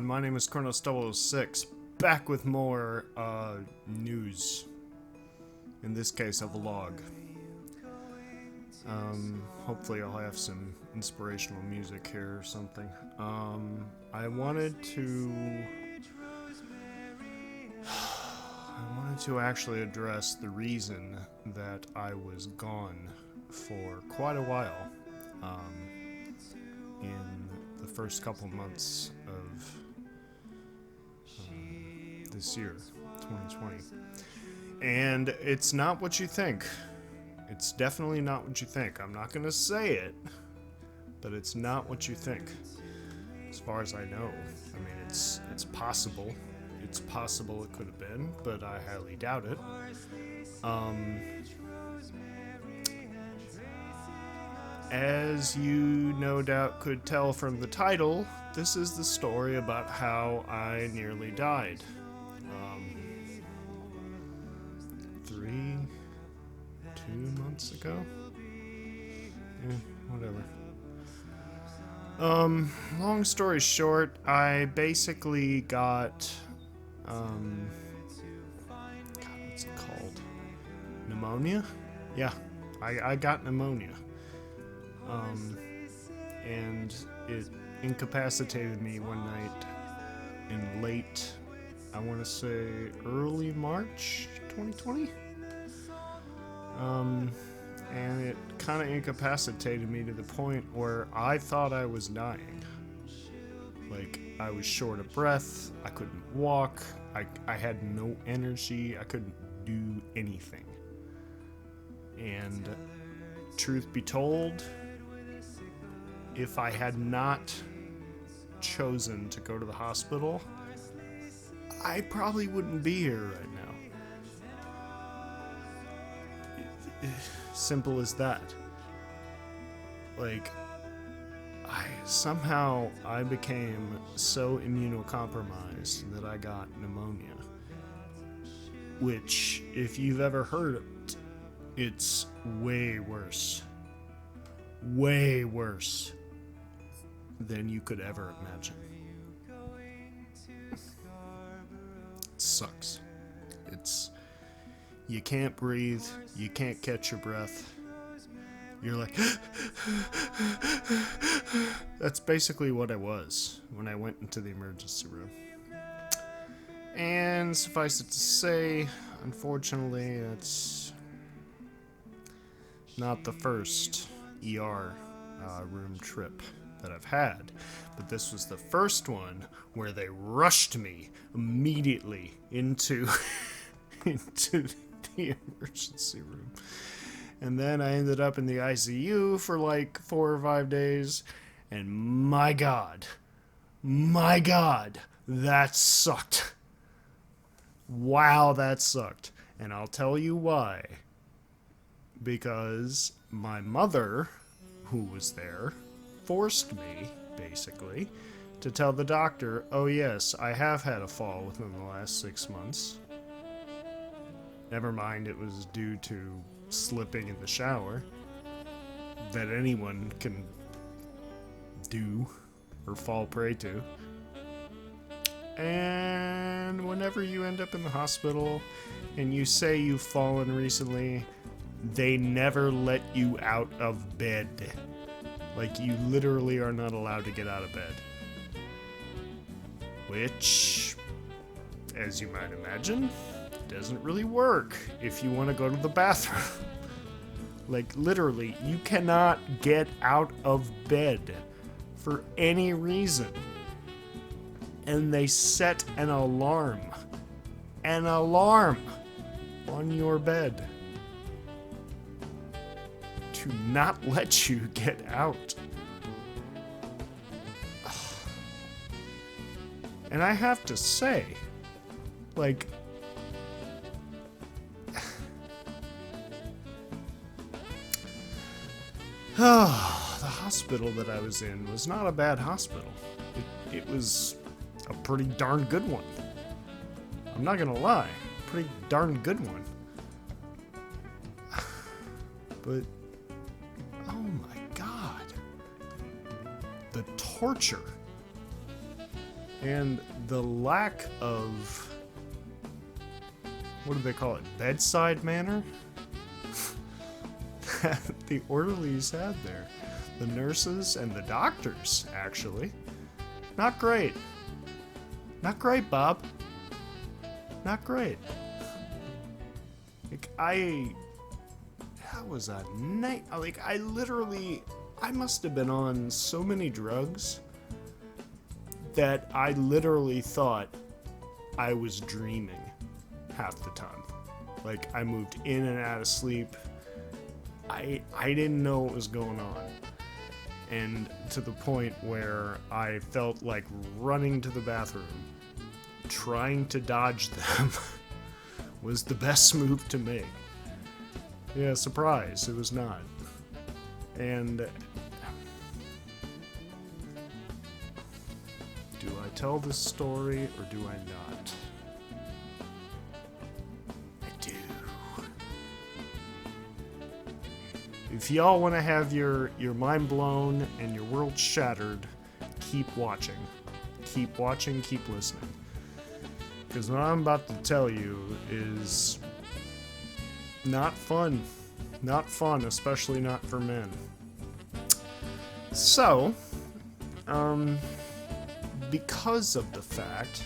my name is Chronos006, back with more news. In this case, a vlog. Hopefully I'll have some inspirational music here or something. I wanted to actually address the reason that I was gone for quite a while. In the first couple months of this year, 2020. And it's not what you think. It's definitely not what you think. I'm not gonna say it, but it's not what you think. As far as I know. I mean, it's possible. It's possible it could have been, but I highly doubt it. As you no doubt could tell from the title, this is the story about how I nearly died. 2 months ago? Whatever. Long story short, I basically got, God, what's it called? Pneumonia? Yeah, I got pneumonia. And it incapacitated me one night in late, I want to say early March 2020? And it kind of incapacitated me to the point where I thought I was dying. Like, I was short of breath, I couldn't walk, I had no energy, I couldn't do anything. And truth be told, if I had not chosen to go to the hospital, I probably wouldn't be here right now. Simple as that. Like, I became so immunocompromised that I got pneumonia. Which, if you've ever heard it, it's way worse. Way worse than you could ever imagine. It sucks. You can't breathe, you can't catch your breath. You're like, that's basically what I was when I went into the emergency room. And suffice it to say, unfortunately, it's not the first ER room trip that I've had, but this was the first one where they rushed me immediately into the emergency room. And then I ended up in the ICU for like 4 or 5 days, and my God, that sucked. Wow, that sucked. And I'll tell you why. Because my mother, who was there, forced me, basically, to tell the doctor, oh yes, I have had a fall within the last 6 months. Never mind, it was due to slipping in the shower that anyone can do or fall prey to. And whenever you end up in the hospital and you say you've fallen recently, they never let you out of bed. Like, you literally are not allowed to get out of bed. Which, as you might imagine, doesn't really work if you want to go to the bathroom. Like, literally, you cannot get out of bed for any reason. And they set an alarm on your bed to not let you get out. And I have to say, like, the hospital that I was in was not a bad hospital. It was a pretty darn good one. I'm not gonna lie, pretty darn good one. But, oh my God. The torture And the lack of, what do they call it, bedside manner that the orderlies had there. The nurses and the doctors, actually. Not great. Not great, Bob. Not great. Like, that was a night. Like, I must have been on so many drugs that I literally thought I was dreaming half the time. Like, I moved in and out of sleep. I didn't know what was going on. And to the point where I felt like running to the bathroom, trying to dodge them, was the best move to make. Yeah, surprise, it was not. And do I tell this story or do I not? I do. If y'all want to have your mind blown and your world shattered, keep watching. Keep watching, keep listening. Because what I'm about to tell you is not fun. Not fun, especially not for men. So, because of the fact,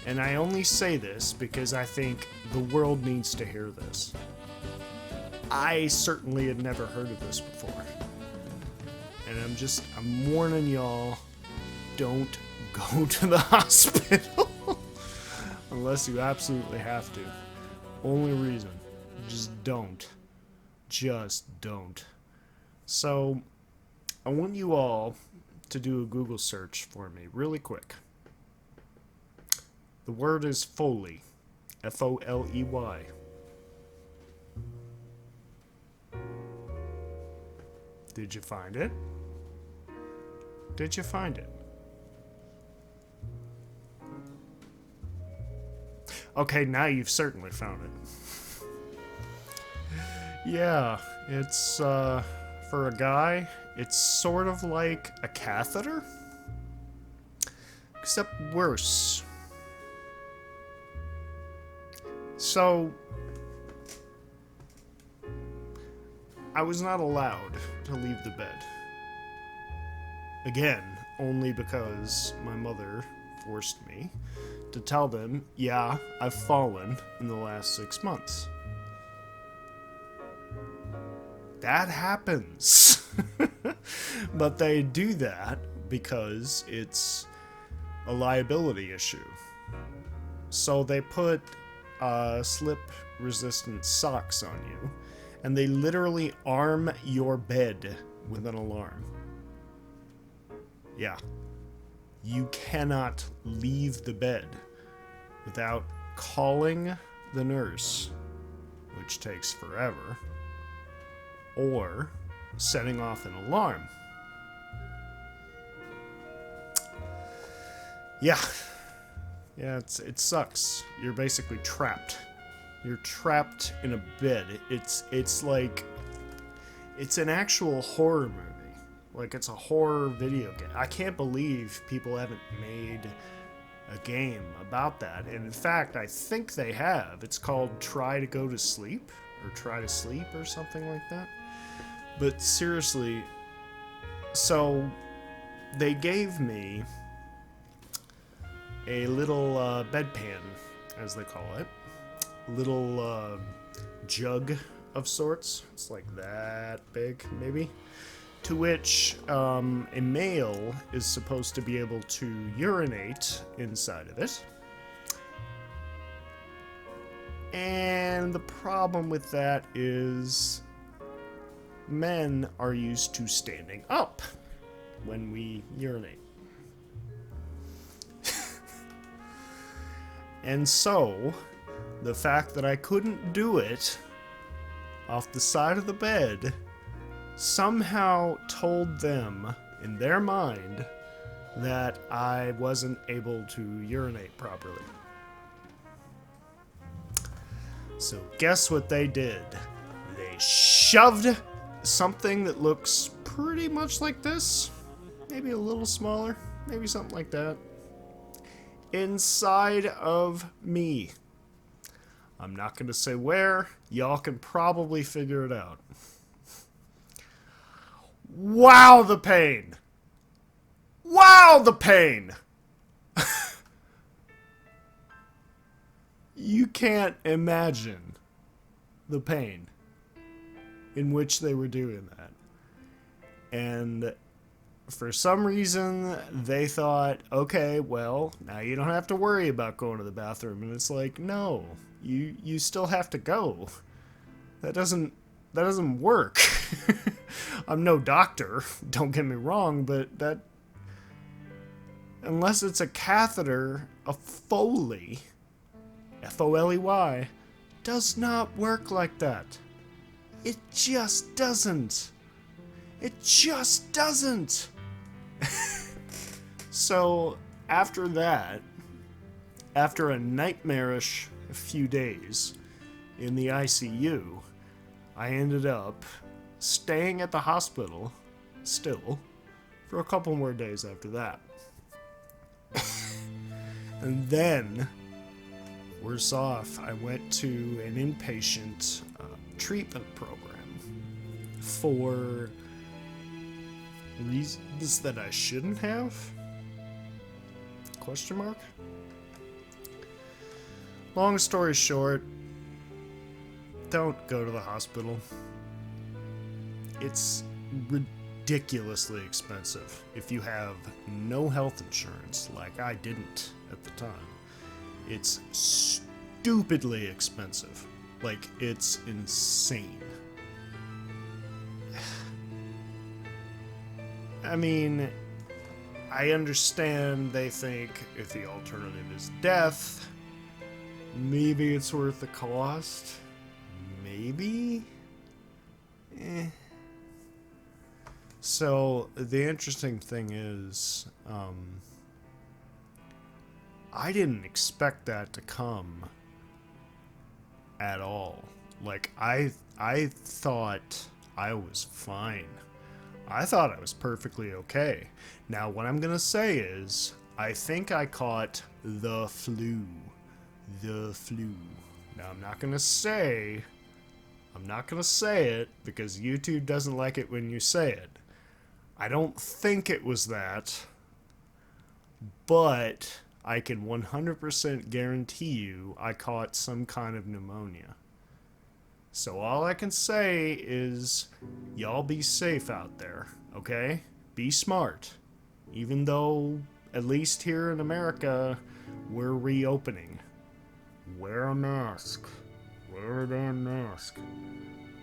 and I only say this because I think the world needs to hear this. I certainly had never heard of this before. And I'm warning y'all, don't go to the hospital. Unless you absolutely have to. Only reason. Just don't. Just don't. So, I want you all to do a Google search for me really quick. The word is Foley. F-O-L-E-Y. Did you find it? Did you find it? Okay, now you've certainly found it. Yeah, it's, for a guy, it's sort of like a catheter, except worse. So, I was not allowed to leave the bed. Again, only because my mother forced me to tell them, yeah, I've fallen in the last 6 months. That happens. But they do that because it's a liability issue. So they put slip-resistant socks on you, and they literally arm your bed with an alarm. Yeah. You cannot leave the bed without calling the nurse, which takes forever, or setting off an alarm. Yeah, it sucks. You're basically trapped. You're trapped in a bed. It's like, it's an actual horror movie. Like, it's a horror video game. I can't believe people haven't made a game about that. And in fact, I think they have. It's called Try to Go to Sleep, or Try to Sleep, or something like that. But seriously, so they gave me a little bedpan, as they call it. Little jug of sorts. It's like that big, maybe. To which a male is supposed to be able to urinate inside of it. And the problem with that is men are used to standing up when we urinate. And so, the fact that I couldn't do it off the side of the bed somehow told them, in their mind, that I wasn't able to urinate properly. So guess what they did? They shoved something that looks pretty much like this, maybe a little smaller, maybe something like that, inside of me. I'm not going to say where. Y'all can probably figure it out. Wow, the pain! Wow, the pain! You can't imagine the pain in which they were doing that. And for some reason, they thought, okay, well, now you don't have to worry about going to the bathroom. And it's like, no, you still have to go. That doesn't work. I'm no doctor, don't get me wrong, but that, unless it's a catheter, a Foley, Foley, does not work like that. It just doesn't. It just doesn't. So after that, after a nightmarish few days in the ICU, I ended up staying at the hospital still for a couple more days after that. And then, worse off, I went to an inpatient treatment program for reasons that I shouldn't have? Question mark? Long story short, don't go to the hospital. It's ridiculously expensive if you have no health insurance, like I didn't at the time. It's stupidly expensive. Like, it's insane. I mean, I understand they think if the alternative is death, maybe it's worth the cost. Maybe? So, the interesting thing is, I didn't expect that to come at all. Like, I thought I was fine. I thought I was perfectly okay. Now, what I'm gonna say is, I think I caught the flu. The flu. Now, I'm not gonna say it because YouTube doesn't like it when you say it. I don't think it was that, but I can 100% guarantee you I caught some kind of pneumonia. So all I can say is, y'all be safe out there, okay? Be smart. Even though, at least here in America, we're reopening. Wear a mask. Wear a damn mask.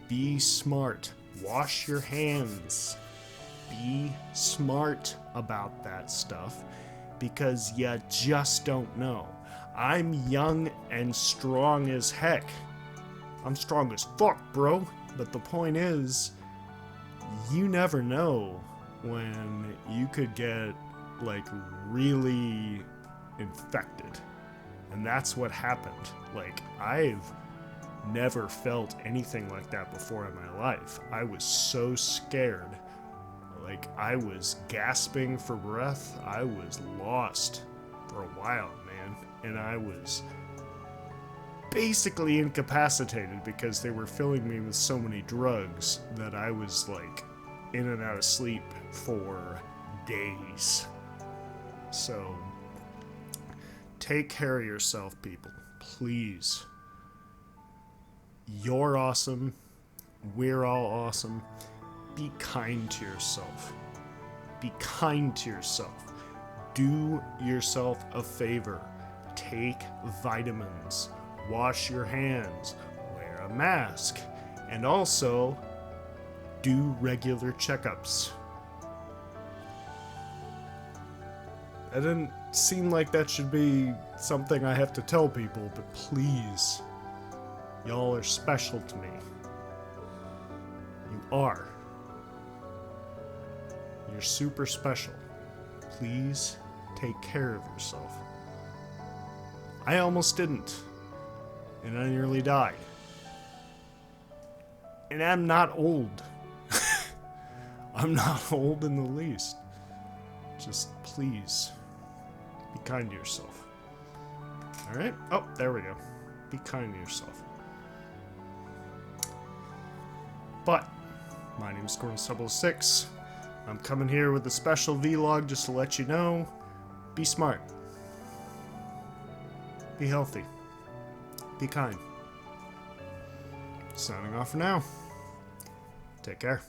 Be smart. Wash your hands. Be smart about that stuff, because you just don't know. I'm young and strong as heck. I'm strong as fuck, bro. But the point is, you never know when you could get, like, really infected. And that's what happened. Like, I've never felt anything like that before in my life. I was so scared. Like, I was gasping for breath. I was lost for a while, man. And I was basically incapacitated because they were filling me with so many drugs that I was, like, in and out of sleep for days. So, take care of yourself, people. Please. You're awesome. We're all awesome. Be kind to yourself. Be kind to yourself. Do yourself a favor. Take vitamins. Wash your hands. Wear a mask. And also, do regular checkups. That didn't seem like that should be something I have to tell people, but please, y'all are special to me. You are. You're super special. Please take care of yourself. I almost didn't, and I nearly died. And I'm not old. I'm not old in the least. Just please, be kind to yourself. Alright. Oh, there we go. Be kind to yourself. But, my name is Cornus006. I'm coming here with a special vlog just to let you know. Be smart. Be healthy. Be kind. Signing off for now. Take care.